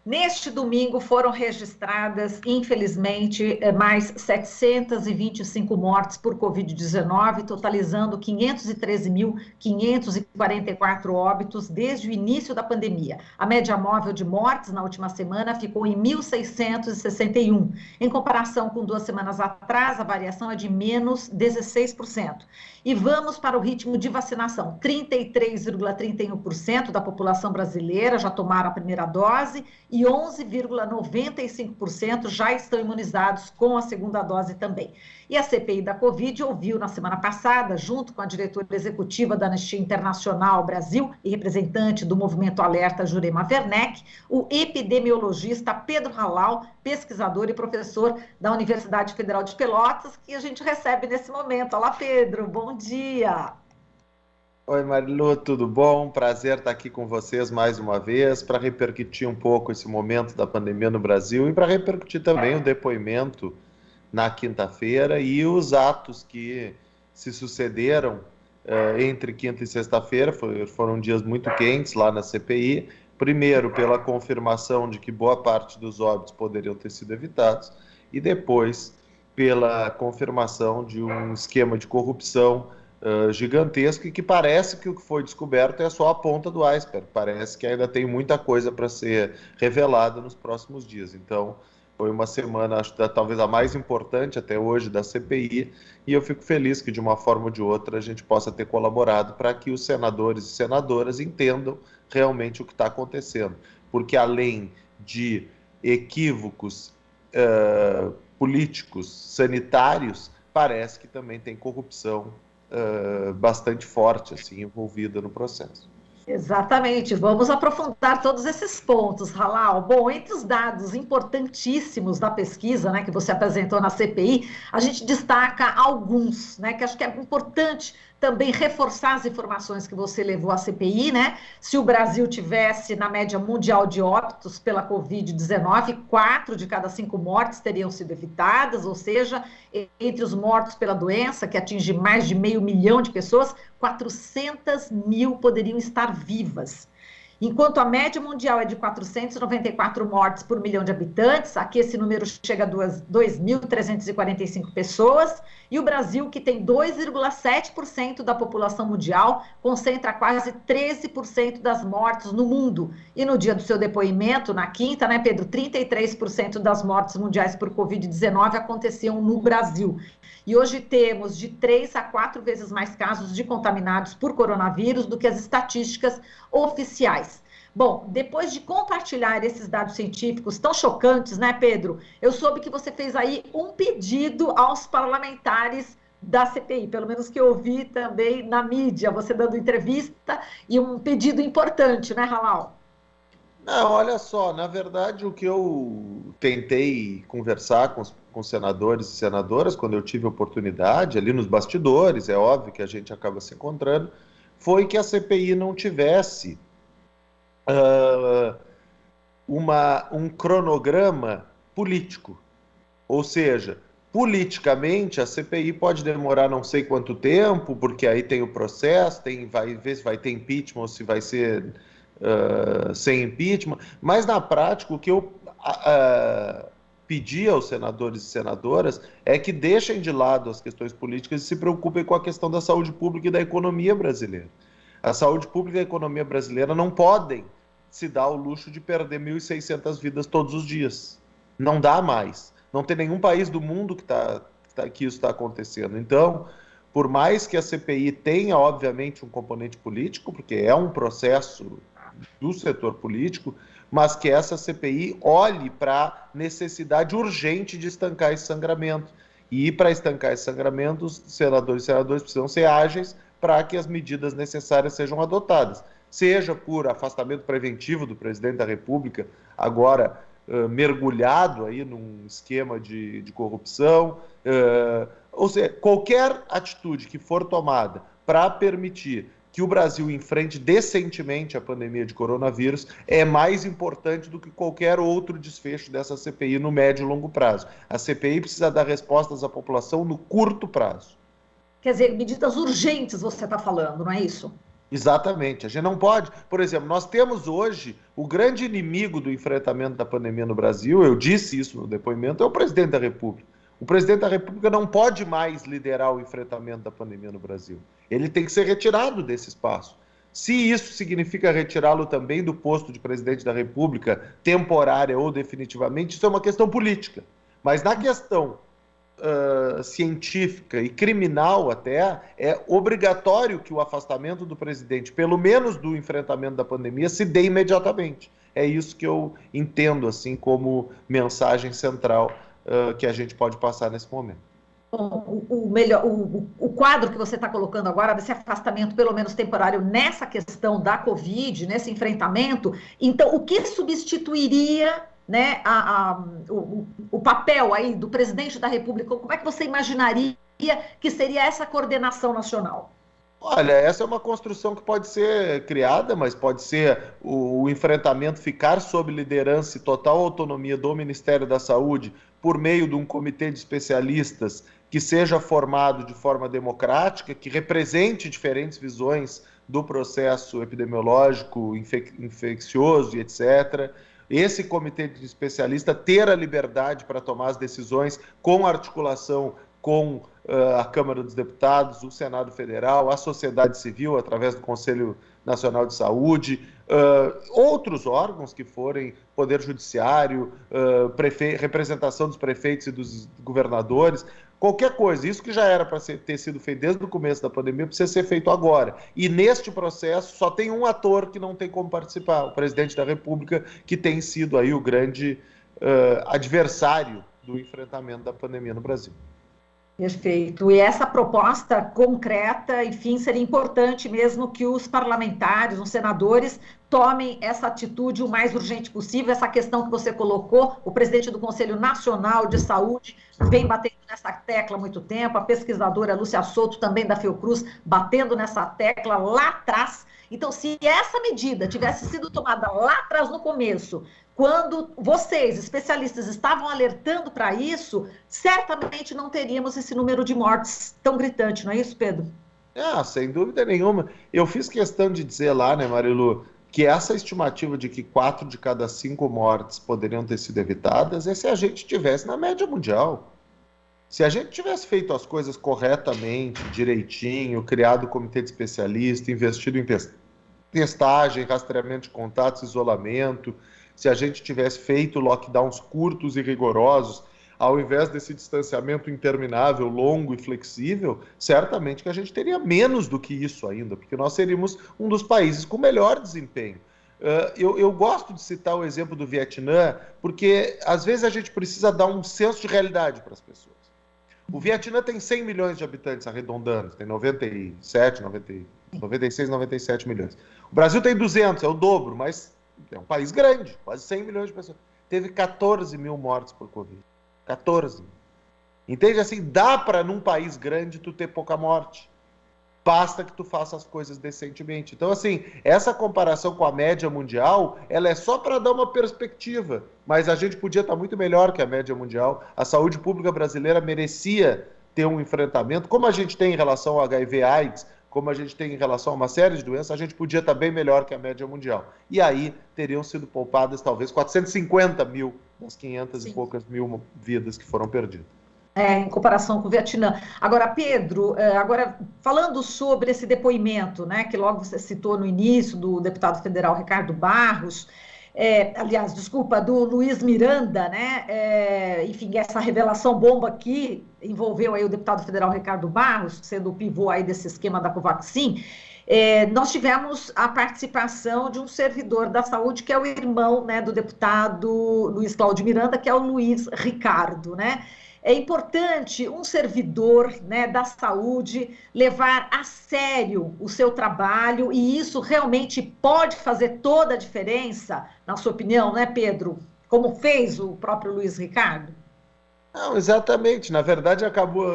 Neste domingo foram registradas, infelizmente, mais 725 mortes por Covid-19, totalizando 513.544 óbitos desde o início da pandemia. A média móvel de mortes na última semana ficou em 1.661. Em comparação com 2 semanas atrás, a variação é de menos 16%. E vamos para o ritmo de vacinação. 33,31% da população brasileira já tomaram a primeira dose e 11,95% já estão imunizados com a segunda dose também. E a CPI da Covid ouviu na semana passada, junto com a diretora executiva da Anistia Internacional Brasil e representante do Movimento Alerta, Jurema Werneck, o epidemiologista Pedro Halal, pesquisador e professor da Universidade Federal de Pelotas, que a gente recebe nesse momento. Olá, Pedro, bom dia! Oi, Marilu, tudo bom? Prazer estar aqui com vocês mais uma vez para repercutir um pouco esse momento da pandemia no Brasil e para repercutir também o depoimento na quinta-feira e os atos que se sucederam entre quinta e sexta-feira. Foram dias muito quentes lá na CPI. Primeiro, pela confirmação de que boa parte dos óbitos poderiam ter sido evitados e depois pela confirmação de um esquema de corrupção gigantesco e que parece que o que foi descoberto é só a ponta do iceberg. Parece que ainda tem muita coisa para ser revelada nos próximos dias. Então, foi uma semana, acho que talvez a mais importante até hoje da CPI, e eu fico feliz que de uma forma ou de outra a gente possa ter colaborado para que os senadores e senadoras entendam realmente o que está acontecendo. Porque além de equívocos políticos, sanitários, parece que também tem corrupção bastante forte assim, envolvida no processo. Exatamente, vamos aprofundar todos esses pontos, Halal. Bom, entre os dados importantíssimos da pesquisa, né, que você apresentou na CPI, a gente destaca alguns, né, que acho que é importante também reforçar as informações que você levou à CPI, né? Se o Brasil tivesse na média mundial de óbitos pela Covid-19, 4 de cada 5 mortes teriam sido evitadas, ou seja, entre os mortos pela doença, que atinge mais de 500 mil de pessoas, 400 mil poderiam estar vivas. Enquanto a média mundial é de 494 mortes por milhão de habitantes, aqui esse número chega a 2.345 pessoas, e o Brasil, que tem 2,7% da população mundial, concentra quase 13% das mortes no mundo. E no dia do seu depoimento, na quinta, né, Pedro, 33% das mortes mundiais por Covid-19 aconteciam no Brasil. E hoje temos de 3 a 4 vezes mais casos de contaminados por coronavírus do que as estatísticas oficiais. Bom, depois de compartilhar esses dados científicos tão chocantes, né, Pedro? Eu soube que você fez aí um pedido aos parlamentares da CPI, pelo menos que eu vi também na mídia, você dando entrevista, e um pedido importante, né, Halal? Não, olha só, na verdade o que eu tentei conversar com senadores e senadoras, quando eu tive oportunidade, ali nos bastidores, é óbvio que a gente acaba se encontrando, foi que a CPI não tivesse um cronograma político. Ou seja, politicamente a CPI pode demorar não sei quanto tempo, porque aí tem o processo, vai ver se vai ter impeachment ou se vai ser sem impeachment, mas na prática o que eu pedi aos senadores e senadoras é que deixem de lado as questões políticas e se preocupem com a questão da saúde pública e da economia brasileira. A saúde pública e a economia brasileira não podem se dar o luxo de perder 1.600 vidas todos os dias. Não dá mais. Não tem nenhum país do mundo que isso está acontecendo. Então, por mais que a CPI tenha, obviamente, um componente político, porque é um processo do setor político, mas que essa CPI olhe para a necessidade urgente de estancar esse sangramento. E para estancar esse sangramento, os senadores e senadoras precisam ser ágeis para que as medidas necessárias sejam adotadas. Seja por afastamento preventivo do presidente da República, agora mergulhado aí num esquema de corrupção, ou seja, qualquer atitude que for tomada para permitir que o Brasil enfrente decentemente a pandemia de coronavírus é mais importante do que qualquer outro desfecho dessa CPI no médio e longo prazo. A CPI precisa dar respostas à população no curto prazo. Quer dizer, medidas urgentes você está falando, não é isso? Exatamente. A gente não pode. Por exemplo, nós temos hoje o grande inimigo do enfrentamento da pandemia no Brasil, eu disse isso no depoimento, é o presidente da República. O presidente da República não pode mais liderar o enfrentamento da pandemia no Brasil. Ele tem que ser retirado desse espaço. Se isso significa retirá-lo também do posto de presidente da República, temporária ou definitivamente, isso é uma questão política. Mas na questão científica e criminal até, é obrigatório que o afastamento do presidente, pelo menos do enfrentamento da pandemia, se dê imediatamente. É isso que eu entendo assim como mensagem central que a gente pode passar nesse momento. Bom, o quadro que você está colocando agora, desse afastamento, pelo menos temporário, nessa questão da Covid, nesse enfrentamento, então o que substituiria, né, o papel aí do presidente da República? Como é que você imaginaria que seria essa coordenação nacional? Olha, essa é uma construção que pode ser criada, mas pode ser o enfrentamento ficar sob liderança e total autonomia do Ministério da Saúde por meio de um comitê de especialistas que seja formado de forma democrática, que represente diferentes visões do processo epidemiológico, infeccioso e etc. Esse comitê de especialistas ter a liberdade para tomar as decisões com articulação com a Câmara dos Deputados, o Senado Federal, a sociedade civil, através do Conselho Nacional de Saúde, outros órgãos que forem Poder Judiciário, representação dos prefeitos e dos governadores, qualquer coisa. Isso que já era para ter sido feito desde o começo da pandemia, precisa ser feito agora. E neste processo só tem um ator que não tem como participar, o presidente da República, que tem sido aí o grande adversário do enfrentamento da pandemia no Brasil. Perfeito. E essa proposta concreta, enfim, seria importante mesmo que os parlamentares, os senadores, tomem essa atitude o mais urgente possível. Essa questão que você colocou, o presidente do Conselho Nacional de Saúde vem batendo nessa tecla há muito tempo, a pesquisadora Lúcia Souto, também da Fiocruz, batendo nessa tecla lá atrás. Então, se essa medida tivesse sido tomada lá atrás, no começo, quando vocês, especialistas, estavam alertando para isso, certamente não teríamos esse número de mortes tão gritante, não é isso, Pedro? Sem dúvida nenhuma. Eu fiz questão de dizer lá, né, Marilu, que essa estimativa de que 4 de cada 5 mortes poderiam ter sido evitadas é se a gente estivesse na média mundial. Se a gente tivesse feito as coisas corretamente, direitinho, criado o comitê de especialistas, investido em testagem, rastreamento de contatos, isolamento, se a gente tivesse feito lockdowns curtos e rigorosos, ao invés desse distanciamento interminável, longo e flexível, certamente que a gente teria menos do que isso ainda, porque nós seríamos um dos países com melhor desempenho. Eu gosto de citar o exemplo do Vietnã, porque às vezes a gente precisa dar um senso de realidade para as pessoas. O Vietnã tem 100 milhões de habitantes, arredondando, tem 97, 96, 97 milhões. O Brasil tem 200, é o dobro, mas é um país grande, quase 100 milhões de pessoas. Teve 14 mil mortes por Covid. 14. Entende? Assim, dá para num país grande tu ter pouca morte. Basta que tu faça as coisas decentemente. Então, assim, essa comparação com a média mundial, ela é só para dar uma perspectiva, mas a gente podia estar muito melhor que a média mundial. A saúde pública brasileira merecia ter um enfrentamento, como a gente tem em relação ao HIV/AIDS, como a gente tem em relação a uma série de doenças, a gente podia estar bem melhor que a média mundial. E aí teriam sido poupadas talvez 450 mil das 500 Sim. e poucas mil vidas que foram perdidas. Em comparação com o Vietnã. Agora, Pedro, falando sobre esse depoimento, né, que logo você citou no início, do deputado federal Ricardo Barros, do Luiz Miranda, né, enfim, essa revelação bomba que envolveu aí o deputado federal Ricardo Barros, sendo o pivô aí desse esquema da Covaxin, nós tivemos a participação de um servidor da saúde, que é o irmão, né, do deputado Luiz Cláudio Miranda, que é o Luiz Ricardo, né? É importante um servidor, né, da saúde levar a sério o seu trabalho, e isso realmente pode fazer toda a diferença, na sua opinião, né, Pedro? Como fez o próprio Luiz Ricardo? Não, exatamente. Na verdade, acabou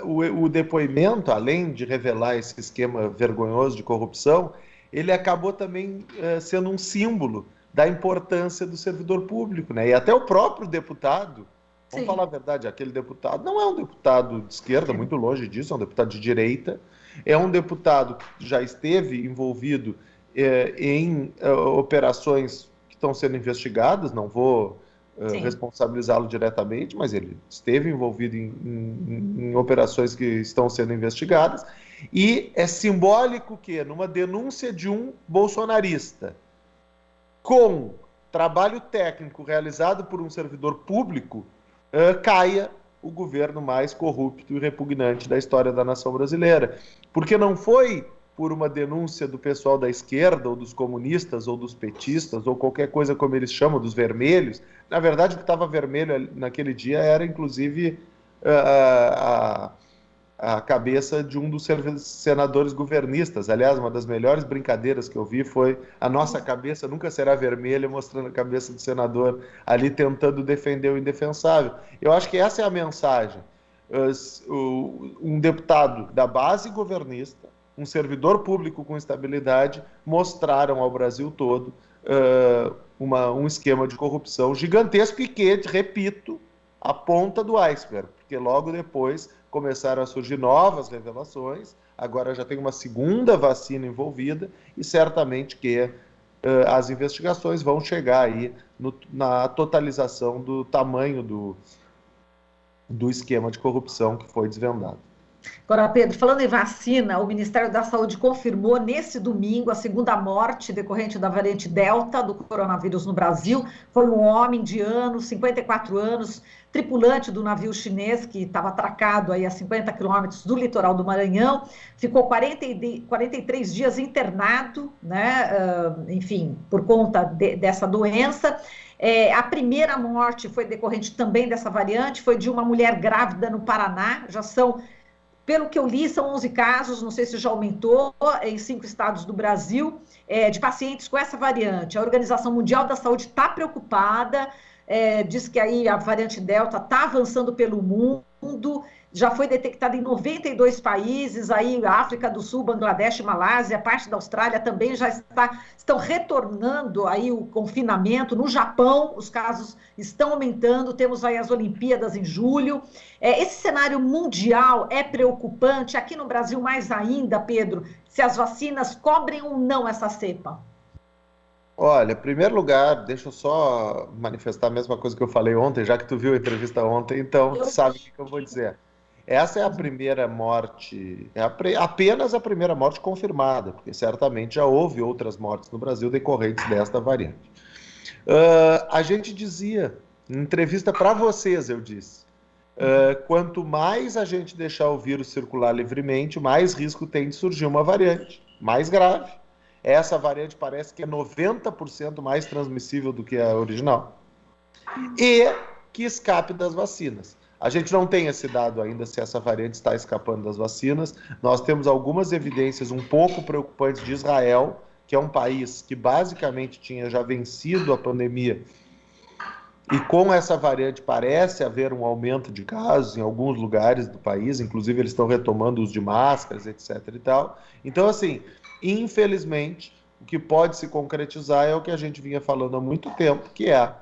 o depoimento, além de revelar esse esquema vergonhoso de corrupção, ele acabou também sendo um símbolo da importância do servidor público, né? E até o próprio deputado, vamos falar a verdade, aquele deputado não é um deputado de esquerda, muito longe disso, é um deputado de direita, É um deputado que já esteve envolvido em operações que estão sendo investigadas, não vou responsabilizá-lo diretamente, mas ele esteve envolvido em operações que estão sendo investigadas, e é simbólico que, numa denúncia de um bolsonarista, com trabalho técnico realizado por um servidor público, caia o governo mais corrupto e repugnante da história da nação brasileira. Porque não foi por uma denúncia do pessoal da esquerda, ou dos comunistas, ou dos petistas, ou qualquer coisa como eles chamam, dos vermelhos. Na verdade, o que estava vermelho naquele dia era, inclusive, a cabeça de um dos senadores governistas. Aliás, uma das melhores brincadeiras que eu vi foi a nossa cabeça nunca será vermelha, mostrando a cabeça do senador ali tentando defender o indefensável. Eu acho que essa é a mensagem. Um deputado da base governista, um servidor público com estabilidade, mostraram ao Brasil todo um esquema de corrupção gigantesco e que, repito, a ponta do iceberg, porque logo depois começaram a surgir novas revelações, agora já tem uma segunda vacina envolvida e certamente que as investigações vão chegar aí na totalização do tamanho do esquema de corrupção que foi desvendado. Agora, Pedro, falando em vacina, o Ministério da Saúde confirmou nesse domingo a segunda morte decorrente da variante Delta do coronavírus no Brasil. Foi um homem indiano, 54 anos, tripulante do navio chinês que estava atracado aí a 50 quilômetros do litoral do Maranhão. Ficou 43 dias internado, né? Enfim, por conta dessa doença. A primeira morte foi decorrente também dessa variante, foi de uma mulher grávida no Paraná. Já são, pelo que eu li, são 11 casos, não sei se já aumentou, em 5 estados do Brasil, de pacientes com essa variante. A Organização Mundial da Saúde está preocupada, diz que aí a variante Delta está avançando pelo mundo, já foi detectada em 92 países, aí África do Sul, Bangladesh, Malásia, parte da Austrália também já estão retornando aí o confinamento. No Japão, os casos estão aumentando, temos aí as Olimpíadas em julho. Esse cenário mundial é preocupante, aqui no Brasil mais ainda, Pedro, se as vacinas cobrem ou não essa cepa. Olha, em primeiro lugar, deixa eu só manifestar a mesma coisa que eu falei ontem, já que tu viu a entrevista ontem, então tu sabe o que eu vou dizer. Essa é a primeira morte, apenas a primeira morte confirmada, porque certamente já houve outras mortes no Brasil decorrentes desta variante. A gente dizia, em entrevista para vocês, eu disse, quanto mais a gente deixar o vírus circular livremente, mais risco tem de surgir uma variante mais grave. Essa variante parece que é 90% mais transmissível do que a original e que escape das vacinas. A gente não tem esse dado ainda se essa variante está escapando das vacinas. Nós temos algumas evidências um pouco preocupantes de Israel, que é um país que basicamente tinha já vencido a pandemia, e com essa variante parece haver um aumento de casos em alguns lugares do país, inclusive eles estão retomando o uso de máscaras, etc. e tal. Então, assim, infelizmente, o que pode se concretizar é o que a gente vinha falando há muito tempo, que é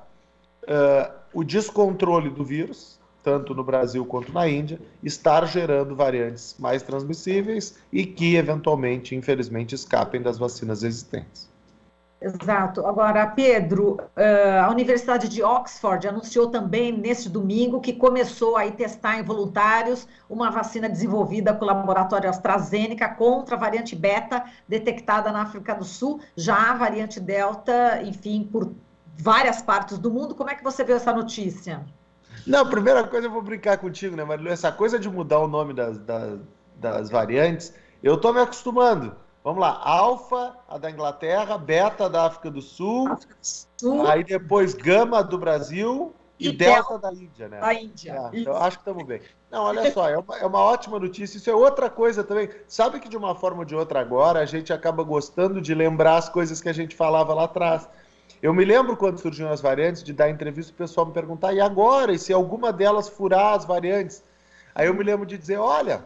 o descontrole do vírus, tanto no Brasil quanto na Índia, estar gerando variantes mais transmissíveis e que, eventualmente, infelizmente, escapem das vacinas existentes. Exato. Agora, Pedro, a Universidade de Oxford anunciou também neste domingo que começou a testar em voluntários uma vacina desenvolvida pelo laboratório AstraZeneca contra a variante Beta, detectada na África do Sul, já a variante Delta, enfim, por várias partes do mundo. Como é que você viu essa notícia? Não, primeira coisa, eu vou brincar contigo, né, Marilu? Essa coisa de mudar o nome das variantes, eu estou me acostumando. Vamos lá, Alfa, a da Inglaterra, Beta da África do Sul, aí depois Gama do Brasil e Delta da Índia, né? Da Índia. Eu acho que estamos bem. Não, olha só, é uma ótima notícia. Isso é outra coisa também. Sabe que de uma forma ou de outra agora a gente acaba gostando de lembrar as coisas que a gente falava lá atrás. Eu me lembro quando surgiram as variantes, de dar entrevista, o pessoal me perguntar, e agora? E se alguma delas furar as variantes? Aí eu me lembro de dizer, olha,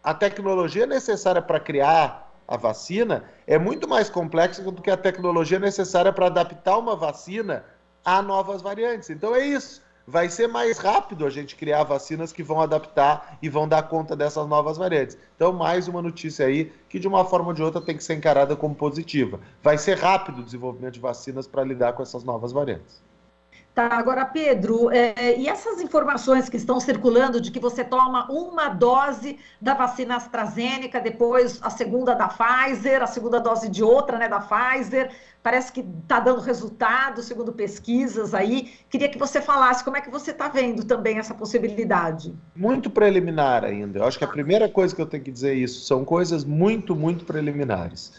a tecnologia necessária para criar a vacina é muito mais complexa do que a tecnologia necessária para adaptar uma vacina a novas variantes. Então é isso. vai ser mais rápido a gente criar vacinas que vão adaptar e vão dar conta dessas novas variantes. Então, mais uma notícia aí que, de uma forma ou de outra, tem que ser encarada como positiva. Vai ser rápido o desenvolvimento de vacinas para lidar com essas novas variantes. Tá, agora, Pedro, e essas informações que estão circulando de que você toma uma dose da vacina AstraZeneca, depois a segunda da Pfizer, a segunda dose de outra, né, da Pfizer, parece que está dando resultado, segundo pesquisas aí. Queria que você falasse como é que você está vendo também essa possibilidade. Muito preliminar ainda. Eu acho que a primeira coisa que eu tenho que dizer é isso. São coisas muito, muito preliminares.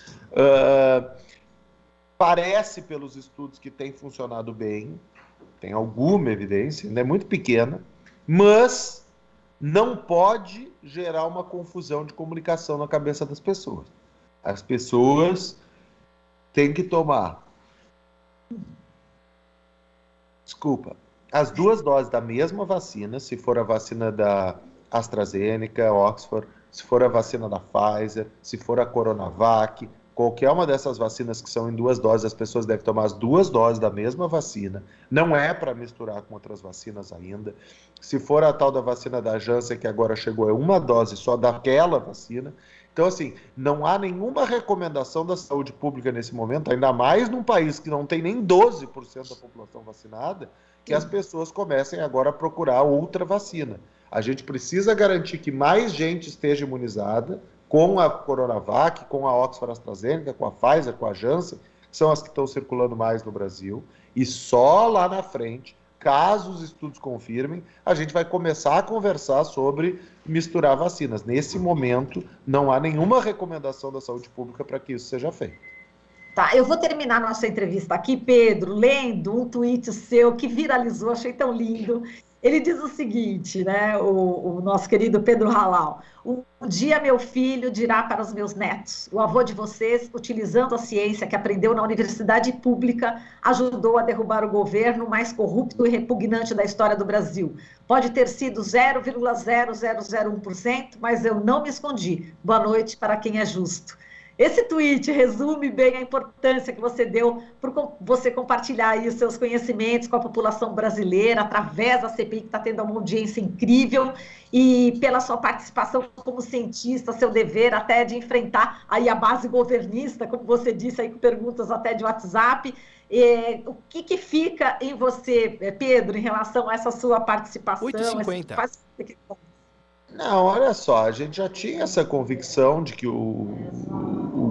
Parece, pelos estudos, que tem funcionado bem. Tem alguma evidência, ainda é muito pequena, mas não pode gerar uma confusão de comunicação na cabeça das pessoas. As pessoas têm que tomar, as 2 doses da mesma vacina, se for a vacina da AstraZeneca, Oxford, se for a vacina da Pfizer, se for a Coronavac, qualquer uma dessas vacinas que são em 2 doses, as pessoas devem tomar as 2 doses da mesma vacina. Não é para misturar com outras vacinas ainda. Se for a tal da vacina da Janssen, que agora chegou, é uma dose só daquela vacina. Então, assim, não há nenhuma recomendação da saúde pública nesse momento, ainda mais num país que não tem nem 12% da população vacinada, que as pessoas comecem agora a procurar outra vacina. A gente precisa garantir que mais gente esteja imunizada, com a Coronavac, com a Oxford AstraZeneca, com a Pfizer, com a Janssen, que são as que estão circulando mais no Brasil, e só lá na frente, caso os estudos confirmem, a gente vai começar a conversar sobre misturar vacinas. Nesse momento, não há nenhuma recomendação da saúde pública para que isso seja feito. Tá, eu vou terminar nossa entrevista aqui, Pedro, lendo um tweet seu que viralizou, achei tão lindo. Ele diz o seguinte, né, o nosso querido Pedro Halal: um dia meu filho dirá para os meus netos, o avô de vocês, utilizando a ciência que aprendeu na universidade pública, ajudou a derrubar o governo mais corrupto e repugnante da história do Brasil. Pode ter sido 0,0001%, mas eu não me escondi. Boa noite para quem é justo. Esse tweet resume bem a importância que você deu por você compartilhar aí os seus conhecimentos com a população brasileira, através da CPI, que está tendo uma audiência incrível, e pela sua participação como cientista, seu dever até de enfrentar aí a base governista, como você disse aí, com perguntas até de WhatsApp. O que fica em você, Pedro, em relação a essa sua participação? 8h50. Não, olha só, a gente já tinha essa convicção de que o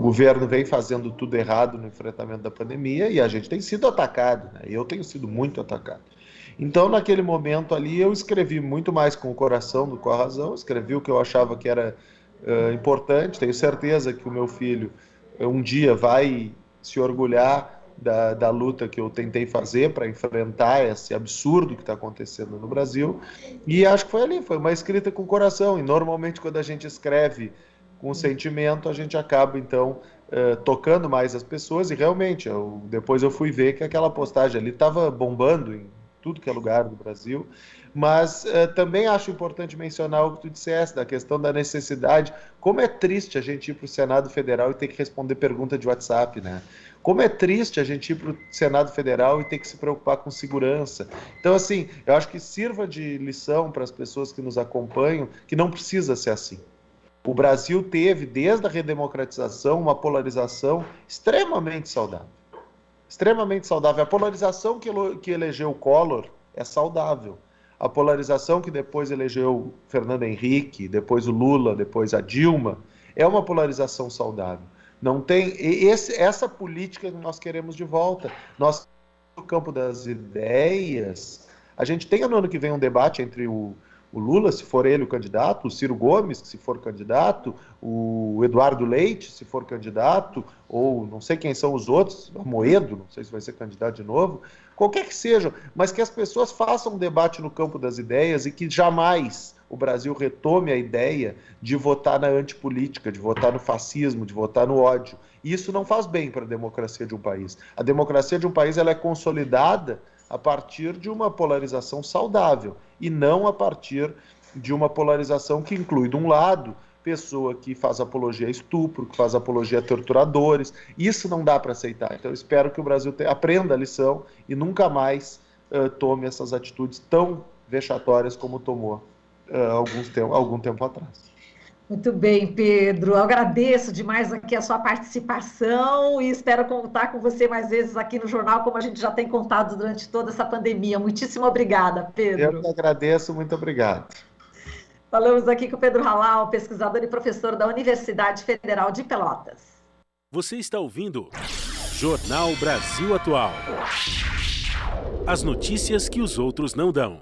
governo vem fazendo tudo errado no enfrentamento da pandemia e a gente tem sido atacado, né? Eu tenho sido muito atacado. Então, naquele momento ali, eu escrevi muito mais com o coração do que com a razão, escrevi o que eu achava que era importante. Tenho certeza que o meu filho um dia vai se orgulhar da luta que eu tentei fazer para enfrentar esse absurdo que está acontecendo no Brasil, e acho que foi ali, foi uma escrita com o coração, e normalmente quando a gente escreve com sentimento, a gente acaba então tocando mais as pessoas, e realmente, depois eu fui ver que aquela postagem ali estava bombando em tudo que é lugar do Brasil, mas também acho importante mencionar o que tu disseste, da questão da necessidade. Como é triste a gente ir para o Senado Federal e ter que responder pergunta de WhatsApp, né? Como é triste a gente ir para o Senado Federal e ter que se preocupar com segurança. Então, assim, eu acho que sirva de lição para as pessoas que nos acompanham, que não precisa ser assim. O Brasil teve, desde a redemocratização, uma polarização extremamente saudável. Extremamente saudável. A polarização que elegeu o Collor é saudável. A polarização que depois elegeu Fernando Henrique, depois o Lula, depois a Dilma, é uma polarização saudável. Não tem essa política que nós queremos de volta. Nós, no campo das ideias, a gente tem no ano que vem um debate entre o Lula, se for ele o candidato, o Ciro Gomes, se for candidato, o Eduardo Leite, se for candidato, ou não sei quem são os outros, o Amoedo, não sei se vai ser candidato de novo, qualquer que seja, mas que as pessoas façam um debate no campo das ideias e que jamais o Brasil retome a ideia de votar na antipolítica, de votar no fascismo, de votar no ódio. E isso não faz bem para a democracia de um país. A democracia de um país ela é consolidada a partir de uma polarização saudável e não a partir de uma polarização que inclui, de um lado, pessoa que faz apologia a estupro, que faz apologia a torturadores. Isso não dá para aceitar. Então, eu espero que o Brasil aprenda a lição e nunca mais tome essas atitudes tão vexatórias como tomou algum tempo atrás. Muito bem, Pedro. Eu agradeço demais aqui a sua participação e espero contar com você mais vezes aqui no jornal, como a gente já tem contado durante toda essa pandemia. Muitíssimo obrigada, Pedro. Eu que agradeço, muito obrigado. Falamos aqui com o Pedro Halal, pesquisador e professor da Universidade Federal de Pelotas. Você está ouvindo Jornal Brasil Atual. As notícias que os outros não dão.